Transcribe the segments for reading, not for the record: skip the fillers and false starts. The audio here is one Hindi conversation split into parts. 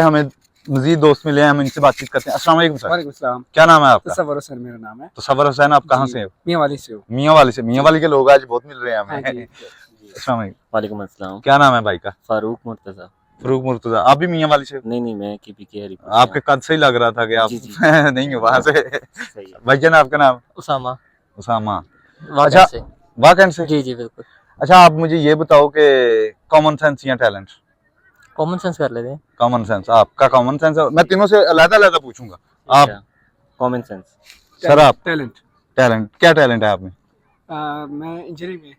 हमें मजीद दोस्त मिले हैं, हम इनसे बातचीत करते हैं। अस्सलाम वालेकुम सर। वालेकुम सलाम। क्या नाम है आपका? तसव्वुर हुसैन मेरा नाम है। तसव्वुर हुसैन, आप कहाँ से हो? मियां वाली से हो। मियां वाली से। मियां वाली के लोग आज बहुत मिल रहे हैं हाँ हमें। जी। अस्सलाम वालेकुम। वालेकुम अस्सलाम। क्या नाम है भाई का? फारूक मुर्तजा। फरूक मुर्तजा। आप भी मियां वाली से? नहीं, मैं KPK हरिपुर। आपके कद से ही लग रहा था कि आप जी, जी। नहीं हो वहाँ से। सही है। भाईजान आपका नाम? उसामा। उसामा। वाकई अच्छा, से। वाकई से? जी बिल्कुल। अच्छा, आप मुझे ये बताओ कि कॉमन सेंस या टैलेंट? कॉमन सेंस कर लेते हैं। कॉमन सेंस, आपका कॉमन सेंस है। मैं तीनों से अलग-अलग पूछूंगा। आप? Common sense. सर आप? टैलेंट। टैलेंट, क्या टैलेंट है आप में? मैं इंजीनियरिंग में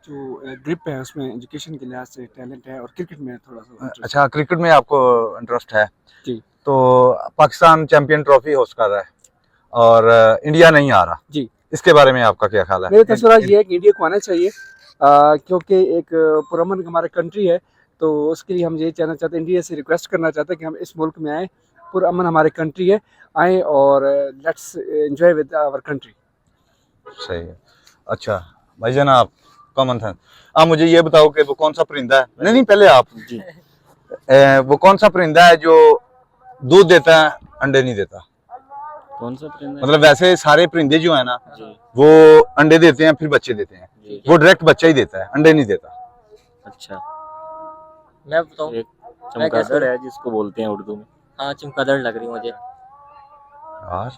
जो ग्रिप है उसमें एजुकेशन के लिहाज से टैलेंट है, और क्रिकेट में थोड़ा सा interest अच्छा, क्रिकेट में आपको इंटरेस्ट है? जी। तो पाकिस्तान चैंपियन ट्रॉफी होस्ट कर रहा है और इंडिया नहीं आ रहा जी। इसके बारे में आपका क्या ख्याल है? मेरा तसव्वुर ये है कि इंडिया को आना चाहिए, क्योंकि एक पुरअमन हमारा कंट्री है, तो उसके लिए हम ये कहना चाहते हैं, इंडिया से रिक्वेस्ट करना चाहते हैं कि हम इस मुल्क में आए, पुरअमन हमारी कंट्री है, आए और let's enjoy with our country. सही है। अच्छा भाईजान, आप कॉमन सेंस, आप मुझे ये बताओ कि वो कौन सा परिंदा है? नहीं, पहले आप जी। वो कौन सा परिंदा है जो दूध देता है अंडे नहीं देता? कौन सा परिंदा? मतलब वैसे सारे परिंदे जो है ना, जी। वो अंडे देते हैं फिर बच्चे देते हैं, जी। वो डायरेक्ट बच्चा ही देता है, अंडे नहीं देता। अच्छा। मैं बताऊँ? एक चमगादड़ है जिसको बोलते हैं उर्दू में। हाँ, चमगादड़ लग रही मुझे। यार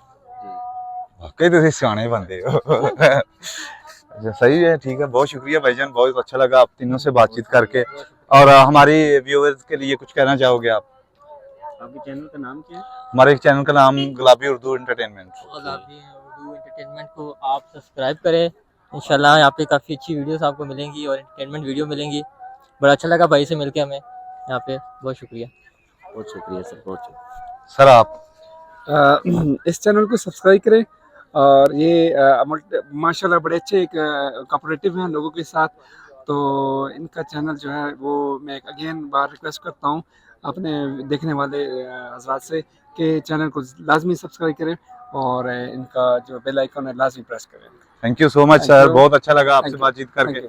वाकई तुम सियाने बंदे हो। अच्छा, सही है, ठीक है। बहुत शुक्रिया भाईजान, बहुत अच्छा लगा आप तीनों से बातचीत करके। और हमारी व्यूअर्स के लिए कुछ कहना चाहोगे आप? आपके चैनल का नाम क्या है? हमारे चैनल का नाम गुलाबी उर्दू एंटरटेनमेंट। गुलाबी उर्दू एंटरटेनमेंट को आप सब्सक्राइब करें। इंशाल्लाह यहाँ पे काफ़ी अच्छी वीडियोस आपको मिलेंगी और एंटरटेनमेंट वीडियो मिलेंगी। बड़ा अच्छा लगा भाई से मिलके हमें यहाँ पे। बहुत शुक्रिया। बहुत शुक्रिया सर, बहुत शुक्रिया। सर आप? इस चैनल को सब्सक्राइब करें, और ये माशाल्लाह बड़े अच्छे कोऑपरेटिव हैं लोगों के साथ, तो इनका चैनल जो है वो मैं अगेन बार रिक्वेस्ट करता हूँ अपने देखने वाले हजरात से कि चैनल को लाजमी सब्सक्राइब करें, और इनका जो बेल आइकन है लाजमी प्रेस करें। Thank you so much sir, बहुत अच्छा लगा आपसे बातचीत करके।